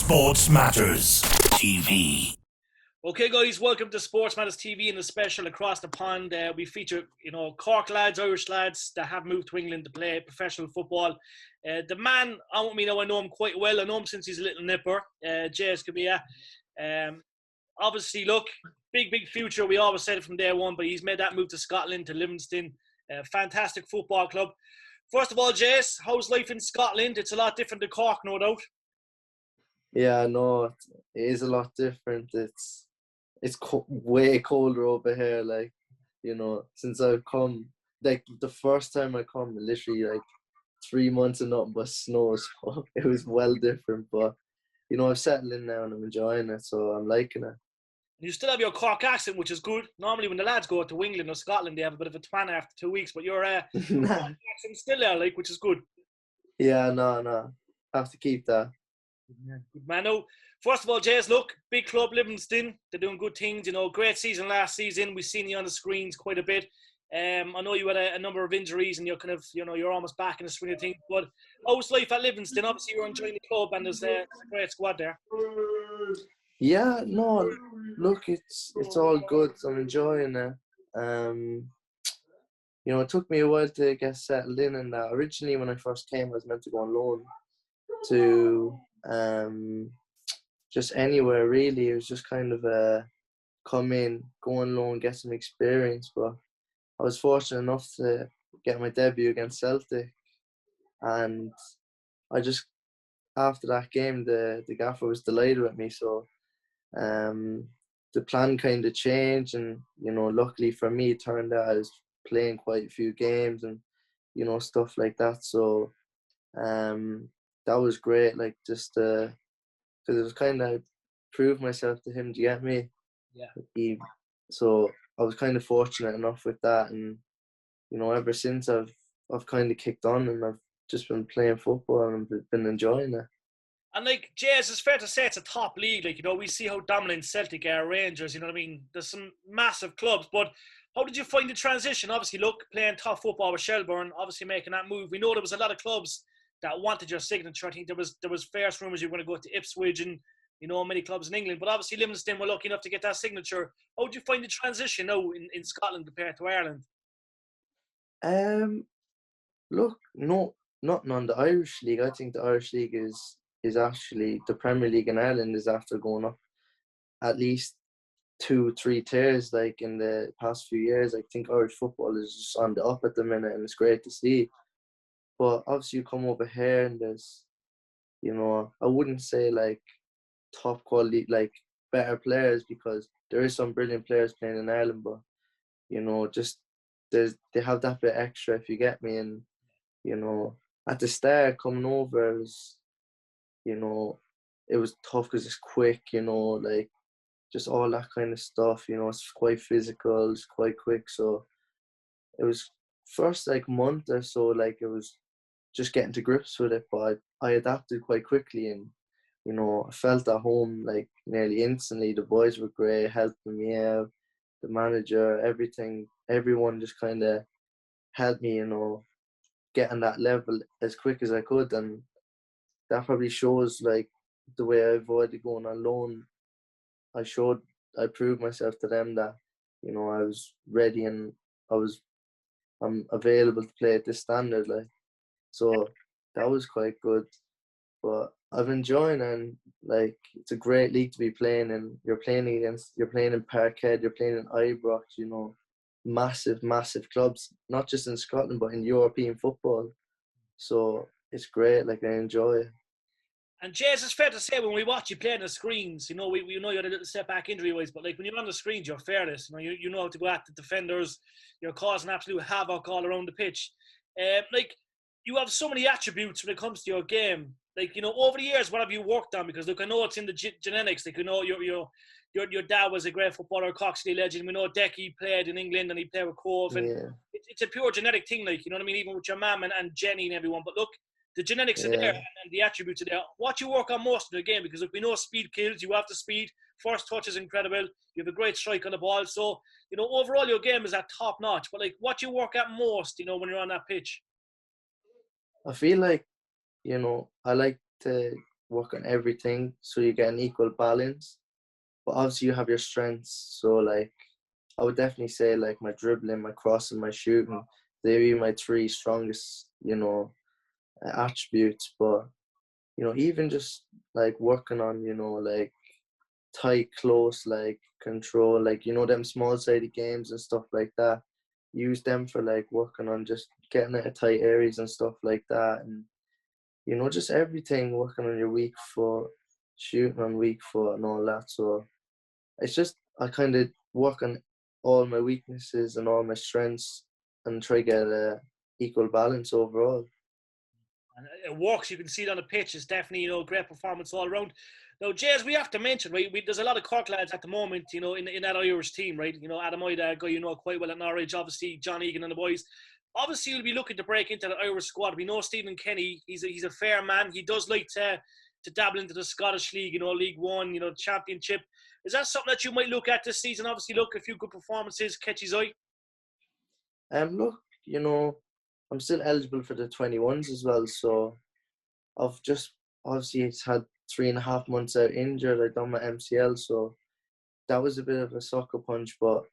Sports Matters TV. Okay, guys, welcome to Sports Matters TV and the special Across the Pond. We feature, Cork lads, Irish lads that have moved to England to play professional football. The man, I know him quite well. I know him since he's a little nipper, Jaze, Kabia. Obviously, look, big future. We always said it from day one, but he's made that move to Scotland, to Livingston. Fantastic football club. First of all, Jaze, how's life in Scotland? It's a lot different to Cork, no doubt. Yeah, no, it is a lot different. It's way colder over here. Like, since I've come, like the first time I come, literally like 3 months of nothing but snow. So it was well different. But I've settled in now and I'm enjoying it. So I'm liking it. You still have your Cork accent, which is good. Normally, when the lads go to England or Scotland, they have a bit of a twan after 2 weeks. But your Cork accent still there, like, which is good. Yeah, no, have to keep that. Good man. Now, first of all, Jaze, look, big club, Livingston. They're doing good things. Great season last season. We've seen you on the screens quite a bit. I know you had a number of injuries and you're kind of, you're almost back in the swing of things. But how's life at Livingston? Obviously, you're enjoying the club and there's a great squad there. Yeah, no, look, it's all good. I'm enjoying it. It took me a while to get settled in and that. Originally, when I first came, I was meant to go on loan to just anywhere really. It was just kind of come in, go on loan, get some experience. But I was fortunate enough to get my debut against Celtic, and I just, after that game, the gaffer was delighted with me. So the plan kind of changed, and luckily for me, it turned out I was playing quite a few games and stuff like that. So that was great, like, just because it was kind of prove myself to him, to get me. Yeah. So I was kind of fortunate enough with that, and ever since I've kind of kicked on and I've just been playing football and I've been enjoying it. And like, Jaze, it's fair to say it's a top league. Like, we see how dominant Celtic are, Rangers, There's some massive clubs, but how did you find the transition? Obviously, look, playing tough football with Shelbourne, obviously making that move. We know there was a lot of clubs that wanted your signature. I think there was first rumours you were going to go to Ipswich and, many clubs in England. But obviously Livingston were lucky enough to get that signature. How did you find the transition now in Scotland compared to Ireland? Look, no, nothing on the Irish League. I think the Irish League is actually, the Premier League in Ireland is after going up at least 2-3 tiers. Like, in the past few years, I think Irish football is just on the up at the minute, and it's great to see. But obviously you come over here and there's, I wouldn't say like top quality, like better players, because there is some brilliant players playing in Ireland, but just they have that bit extra, if you get me. And at the start coming over, it was tough because it's quick, like just all that kind of stuff. It's quite physical, it's quite quick. So it was first like month or so, like it was just getting to grips with it, but I adapted quite quickly, and I felt at home like nearly instantly. The boys were great, helping me out, the manager, everyone just kind of helped me, getting that level as quick as I could. And that probably shows, like, the way I avoided going on loan. I proved myself to them that I was ready and I'm available to play at this standard, like. So that was quite good. But I've enjoyed it, and like, it's a great league to be playing in. You're playing in Parkhead, you're playing in Ibrox, massive clubs, not just in Scotland but in European football. So it's great, like, I enjoy it. And Jaze, it's fair to say when we watch you play on the screens, we know you had a little setback injury-wise, but like when you're on the screens, you're fearless. You know how to go at the defenders. You're causing absolute havoc all around the pitch. Like, you have so many attributes when it comes to your game. Like, over the years, what have you worked on? Because look, I know it's in the genetics. Like, your dad was a great footballer, Coxley legend. We know Decky played in England and he played with Cobh. And Yeah. it's a pure genetic thing, like, even with your mum and Jenny and everyone. But look, the genetics are there and the attributes are there. What you work on most in the game, because look, we know speed kills. You have the speed. First touch is incredible. You have a great strike on the ball. So, overall your game is at top notch. But like, what you work at most, when you're on that pitch? I feel like, I like to work on everything so you get an equal balance. But obviously you have your strengths. So like I would definitely say like my dribbling, my crossing, my shooting, they're really my three strongest, attributes. But, even just like working on, like tight, close, like control, like, them small sided games and stuff like that. Use them for like working on just getting out of tight areas and stuff like that. And, just everything, working on your weak foot, shooting on weak foot and all that. So it's just, I kind of work on all my weaknesses and all my strengths and try to get a equal balance overall. And it works. You can see it on the pitch. It's definitely, great performance all around. Now, Jaze, we have to mention, right, there's a lot of Cork lads at the moment, in that Irish team, right? Adam Ida, a guy you know quite well at Norwich, obviously John Egan and the boys. Obviously, you'll be looking to break into the Irish squad. We know Stephen Kenny, he's a fair man. He does like to dabble into the Scottish League, League One, Championship. Is that something that you might look at this season? Obviously, look, a few good performances, catch his eye. Look, I'm still eligible for the 21s as well. So I've just obviously it's had 3.5 months out injured. I done my MCL, so that was a bit of a sucker punch. But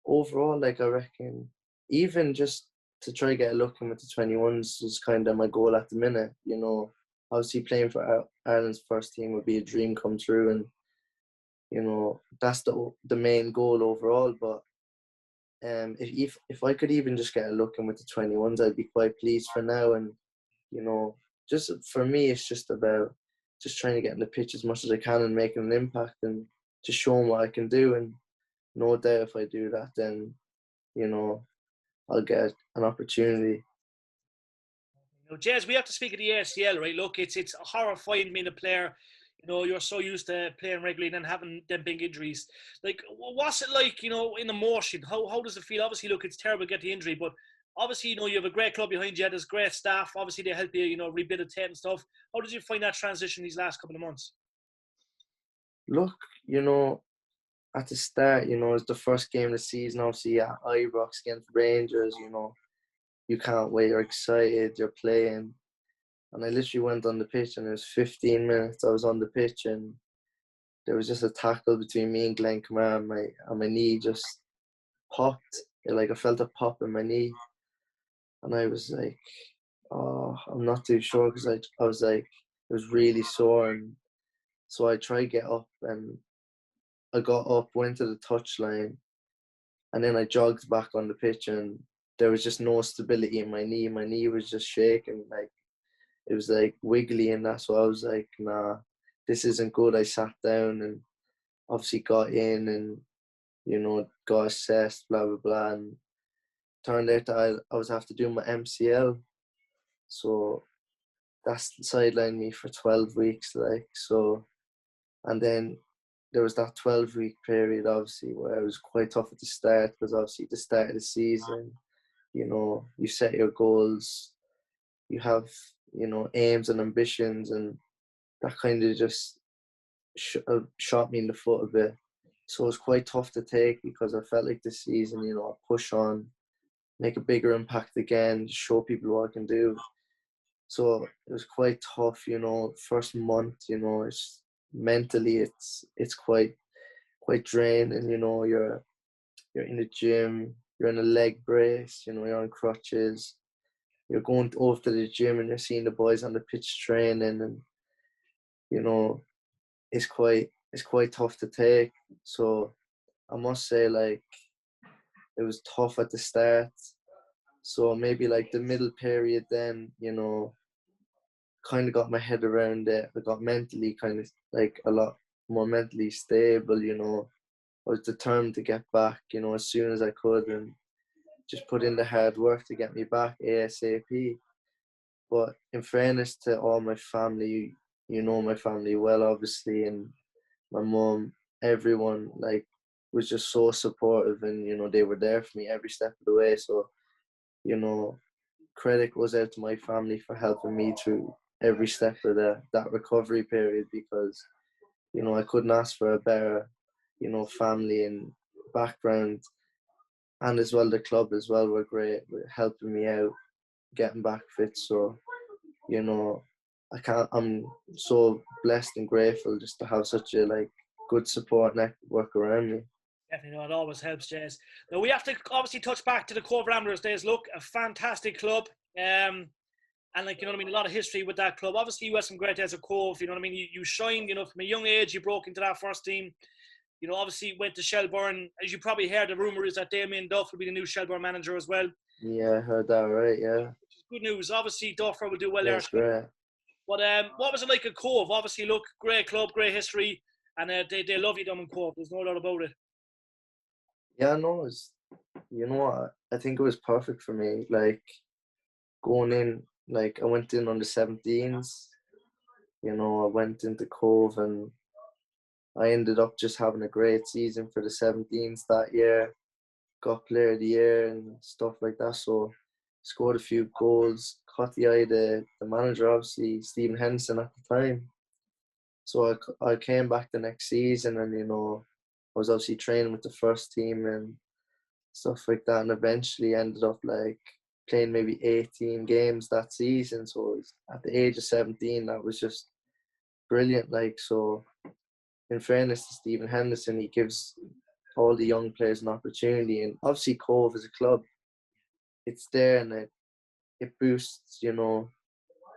overall, like I reckon, even just to try to get a look in with the 21s is kind of my goal at the minute. Obviously playing for Ireland's first team would be a dream come true, and that's the main goal overall. But if I could even just get a look in with the 21s, I'd be quite pleased for now. And just for me, it's just about just trying to get in the pitch as much as I can and making an impact and just showing what I can do. And no doubt if I do that, then I'll get an opportunity. Jez, we have to speak of the ACL, right? Look, it's horrifying being a player. You're so used to playing regularly and then having them big injuries. Like, what's it like, in emotion? How does it feel? Obviously, look, it's terrible to get the injury, but obviously, you have a great club behind you. There's great staff. Obviously, they help you, rehabilitate and stuff. How did you find that transition these last couple of months? Look, at the start, it's the first game of the season. Obviously, at Ibrox against Rangers, you can't wait. You're excited. You're playing. And I literally went on the pitch and it was 15 minutes. I was on the pitch and there was just a tackle between me and Glenn Kamara and my knee just popped. I felt a pop in my knee. And I was like, oh, I'm not too sure because I was like, it was really sore. And so I tried to get up and I got up, went to the touchline, and then I jogged back on the pitch and there was just no stability in my knee. My knee was just shaking, like it was like wiggly and that. So I was like, nah, this isn't good. I sat down and obviously got in and, got assessed, blah, blah, blah. And turned out that I was after doing my MCL. So that's sidelined me for 12 weeks, like, so. And then there was that 12-week period, obviously, where it was quite tough at the start because obviously at the start of the season, you set your goals, you have, aims and ambitions, and that kind of just shot me in the foot a bit. So it was quite tough to take because I felt like this season, I push on, make a bigger impact again, show people what I can do. So it was quite tough, first month, it's mentally it's quite draining, you're in the gym, you're in a leg brace, you're on crutches, you're going over to the gym and you're seeing the boys on the pitch training, and it's quite tough to take. So I must say, like, it was tough at the start. So maybe like the middle period then, kind of got my head around it. I got mentally kind of like a lot more mentally stable, I was determined to get back, as soon as I could and just put in the hard work to get me back ASAP. But in fairness to all my family, my family well, obviously, and my mum, everyone, like, was just so supportive and, they were there for me every step of the way. So, credit goes out to my family for helping me through every step of that recovery period because, I couldn't ask for a better, family and background. And as well, the club as well were great with helping me out, getting back fit. So, I'm so blessed and grateful just to have such a like good support network around me. Definitely, no, it always helps, Jaze. Now, we have to obviously touch back to the Cobh Ramblers days. Look, a fantastic club. And like, you know what I mean, a lot of history with that club. Obviously, you had some great days at Cobh, you know what I mean? You shined, you know, from a young age, you broke into that first team. You know, obviously went to Shelbourne. As you probably heard, the rumour is that Damien Duff will be the new Shelbourne manager as well. Yeah, I heard that right, yeah. Good news. Obviously, Duffer will do well there. That's great. But what was it like at Cobh? Obviously, look, great club, great history. And they love you down in Cobh. There's no doubt about it. Yeah, no, you know what? I think it was perfect for me. Like, going in, like, I went in on the 17s. You know, I went into Cobh and I ended up just having a great season for the 17s that year. Got player of the year and stuff like that. So, scored a few goals, caught the eye of the manager, obviously, Stephen Henderson at the time. So I came back the next season and, you know, I was obviously training with the first team and stuff like that, and eventually ended up like playing maybe 18 games that season. So at the age of 17, that was just brilliant. Like, so in fairness to Stephen Henderson, he gives all the young players an opportunity, and obviously Cobh as a club, it's there and it boosts, you know,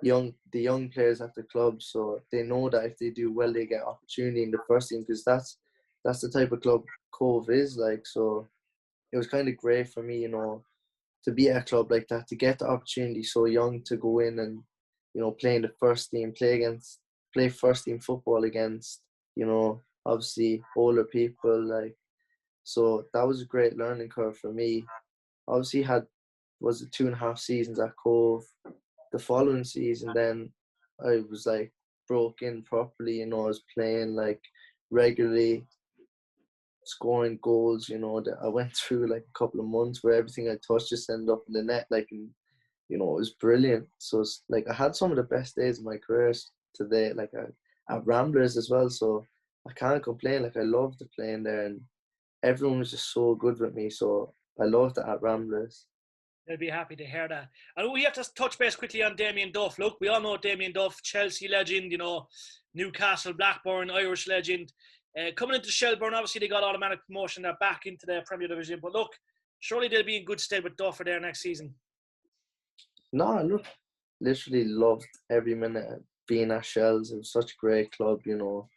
the young players at the club, so they know that if they do well, they get opportunity in the first team, because that's the type of club Cobh is like. So it was kind of great for me, you know, to be at a club like that, to get the opportunity so young to go in and, you know, play in the first team, play first team football against, you know, obviously older people, like. So that was a great learning curve for me. Obviously was it 2.5 seasons at Cobh. The following season, then I was like broke in properly, you know, I was playing like regularly, scoring goals, you know. That I went through like a couple of months where everything I touched just ended up in the net, like, and, you know, it was brilliant. So it's like I had some of the best days of my career today, like at Ramblers as well. So I can't complain. Like, I loved playing there, and everyone was just so good with me. So I loved it at Ramblers. They'll be happy to hear that. And we have to touch base quickly on Damien Duff. Look, we all know Damien Duff, Chelsea legend, you know, Newcastle, Blackburn, Irish legend. Coming into Shelbourne, obviously they got automatic promotion. They're back into the Premier Division. But look, surely they'll be in good stead with Duff for their next season. No, look, literally loved every minute being at Shells. It was such a great club, you know.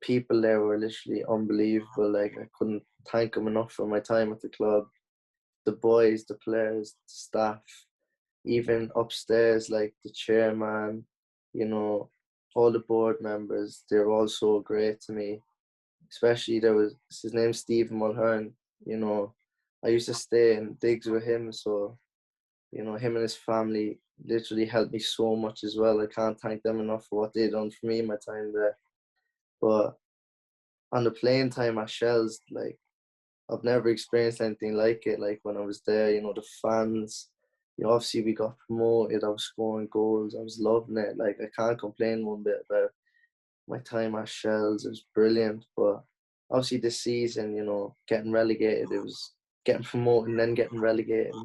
People there were literally unbelievable. Like, I couldn't thank them enough for my time at the club. The boys, the players, the staff, even upstairs, like the chairman, you know, all the board members, they're all so great to me. Especially his name's Stephen Mulhern, you know. I used to stay in digs with him, so, you know, him and his family literally helped me so much as well. I can't thank them enough for what they done for me in my time there. But on the playing time at Shells, like, I've never experienced anything like it. Like, when I was there, you know, the fans, you know, obviously we got promoted, I was scoring goals, I was loving it. Like, I can't complain one bit about my time at Shells. It was brilliant. But obviously this season, you know, getting relegated, it was getting promoted and then getting relegated.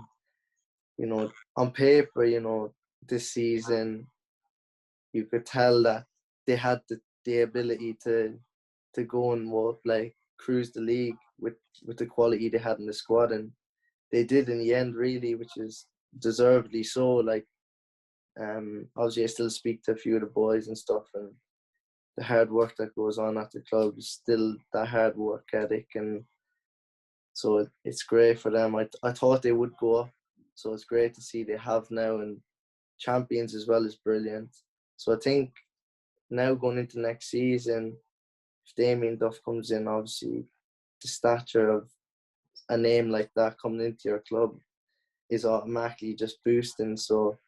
You know, on paper, you know, this season, you could tell that they had the ability to go and like cruise the league with the quality they had in the squad, and they did in the end, really, which is deservedly so. Like, obviously I still speak to a few of the boys and stuff, and the hard work that goes on at the club is still that hard work ethic, and so it's great for them. I thought they would go up, so it's great to see they have now, and champions as well is brilliant. So I think now going into next season, if Damien Duff comes in, obviously the stature of a name like that coming into your club is automatically just boosting. So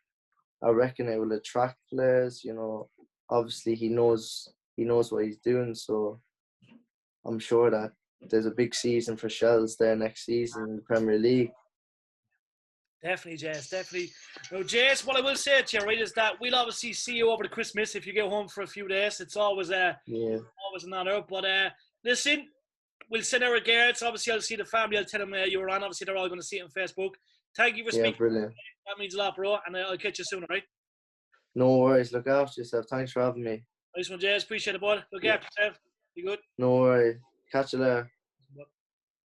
I reckon it will attract players. You know, obviously he knows what he's doing. So I'm sure that there's a big season for Shells there next season in the Premier League. Definitely, Jaze, definitely. Now, Jaze, what I will say to you, right, is that we'll obviously see you over the Christmas if you get home for a few days. It's always always an honour. But listen, we'll send our regards. Obviously, I'll see the family. I'll tell them you were on. Obviously, they're all going to see it on Facebook. Thank you for speaking. Brilliant. That means a lot, bro. And I'll catch you soon, all right? No worries. Look after yourself. Thanks for having me. Nice one, Jaze. Appreciate it, bud. Look after yourself. Be good. No worries. Catch you later.